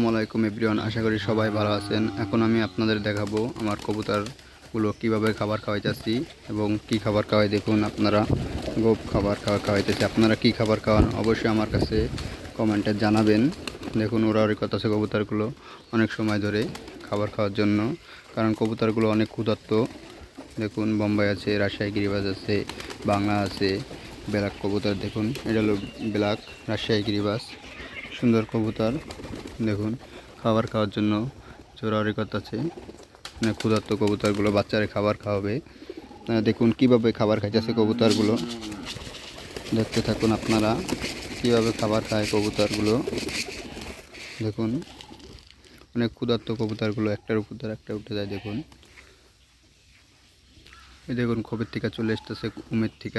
আসসালামু আলাইকুম এভরিওয়ান, আশা করি সবাই ভালো আছেন। এখন আমি আপনাদের দেখাবো আমার কবুতরগুলো কীভাবে খাবার খাওয়াইতেছি এবং কি খাবার খাওয়াই। দেখুন, আপনারা গোপ খাবার খাওয়াইতেছি। আপনারা কি খাবার খাওয়ান অবশ্যই আমার কাছে কমেন্টে জানাবেন। দেখুন, ওড়াউড়ি করতেছে কবুতরগুলো অনেক সময় ধরে খাবার খাওয়ার জন্য, কারণ কবুতরগুলো অনেক ক্ষুধার্ত। দেখুন, বোম্বাই আছে, রাজশাহী গিরিবাজ আছে, বাংলা আছে, ব্ল্যাক কবুতর। দেখুন, এটা হলো ব্ল্যাক রাজশাহী গিরিবাজ, সুন্দর কবুতর। দেখুন, খাবার খাওয়ার জন্য জোরাওয়ারি করতেছে। মানে ক্ষুধার্ত কবুতরগুলো বাচ্চারা খাবার খাওয়াবে। দেখুন কিভাবে খাবার খাইতেছে কবুতরগুলো, দেখতে থাকুন আপনারা কিভাবে খাবার খায় কবুতরগুলো। দেখুন, অনেক ক্ষুধার্ত কবুতরগুলো একটার উপর একটা উঠে যায়। দেখুন, এই দেখুন খবের থেকে চলে আসতেছে উমের থেকে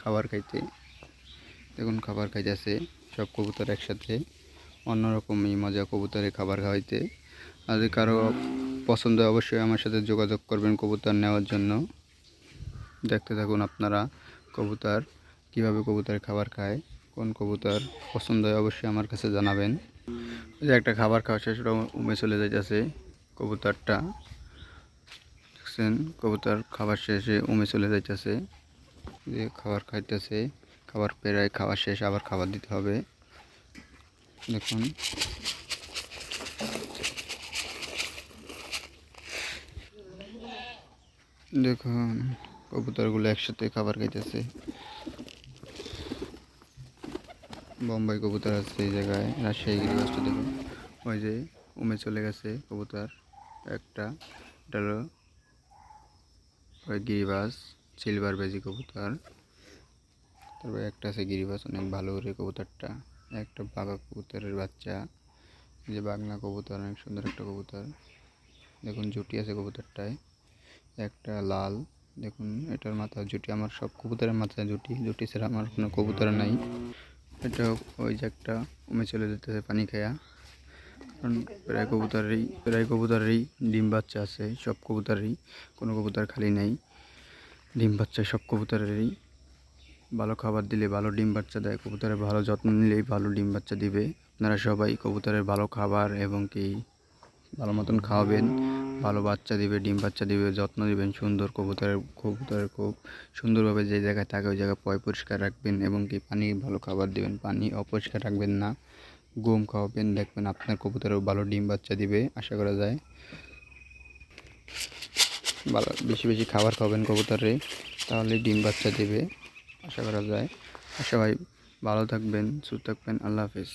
খাবার খাইতে। দেখুন খাবার খাইতেছে সব কবুতর একসাথে, অন্যরকমই মজা কবুতরে খাবার খাওয়াইতে। আর কারো পছন্দ অবশ্যই আমার সাথে যোগাযোগ করবেন কবুতর নেওয়ার জন্য। দেখতে থাকুন আপনারা কবুতর কীভাবে কবুতর খাবার খায়, কোন কবুতর পছন্দ হয় অবশ্যই আমার কাছে জানাবেন। যে একটা খাবার খাওয়া শেষ উমে চলে যাইতেছে কবুতরটা। দেখছেন, কবুতর খাবার শেষে উমে চলে যাইতেছে, যে খাবার খাইতেছে। খাবার প্রায় খাওয়া শেষ, আবার খাবার দিতে হবে। দেখুন, দেখুন কবুতরগুলো একসাথে খাবার খাইতেছে। বোম্বাই কবুতর আছে এই জায়গায়, রাজশাহী গিরিবাজটা দেখুন, ওই যে উমে চলে গেছে কবুতর একটা। এটা হলো ওই গিরিবাজ, সিলভার বেজি কবুতর। তারপরে একটা আছে গিরিবাজ, অনেক ভালো রে কবুতরটা। একটা বাঘা কবুতরের বাচ্চা, যে বাংলা কবুতর, অনেক সুন্দর একটা কবুতর। দেখুন জুটি আছে কবুতরটায়, একটা লাল। দেখুন এটার মাথা জুটি, আমার সব কবুতরের মাথায় জুটি, জুটি ছাড়া আমার কোনো কবুতর নাই। এটা ওই যে একটা উমে চলে যেতেছে পানি খায়া, কারণ প্রায় কবুতরেরই ডিম বাচ্চা আছে, সব কবুতরেরই, কোনো কবুতর খালি নাই। ডিম বাচ্চা সব কবুতরেরই। ভালো খাবার দিলে ভালো ডিম বাচ্চা দেয়, কবুতরের ভালো যত্ন নিলেই ভালো ডিম বাচ্চা দিবে। আপনারা সবাই কবুতরের ভালো খাবার এবং কি ভালো মতন খাওয়াবেন, ভালো বাচ্চা দিবে, ডিম বাচ্চা দিবে, যত্ন দিবেন সুন্দর। কবুতরের খুব সুন্দরভাবে যে জায়গায় থাকে ওই জায়গায় পরিষ্কার রাখবেন এবং কি পানি ভালো খাবার দিবেন, পানি অপরিষ্কার রাখবেন না। গম খাওয়াবেন, দেখবেন আপনার কবুতরেও ভালো ডিম বাচ্চা দিবে আশা করা যায়। ভালো বেশি বেশি খাবার খাওয়াবেন কবুতরে, তাহলে ডিম বাচ্চা দেবে আশা করা যায়। সবাই ভালো থাকবেন, সুস্থ থাকবেন। আল্লাহ হাফেজ।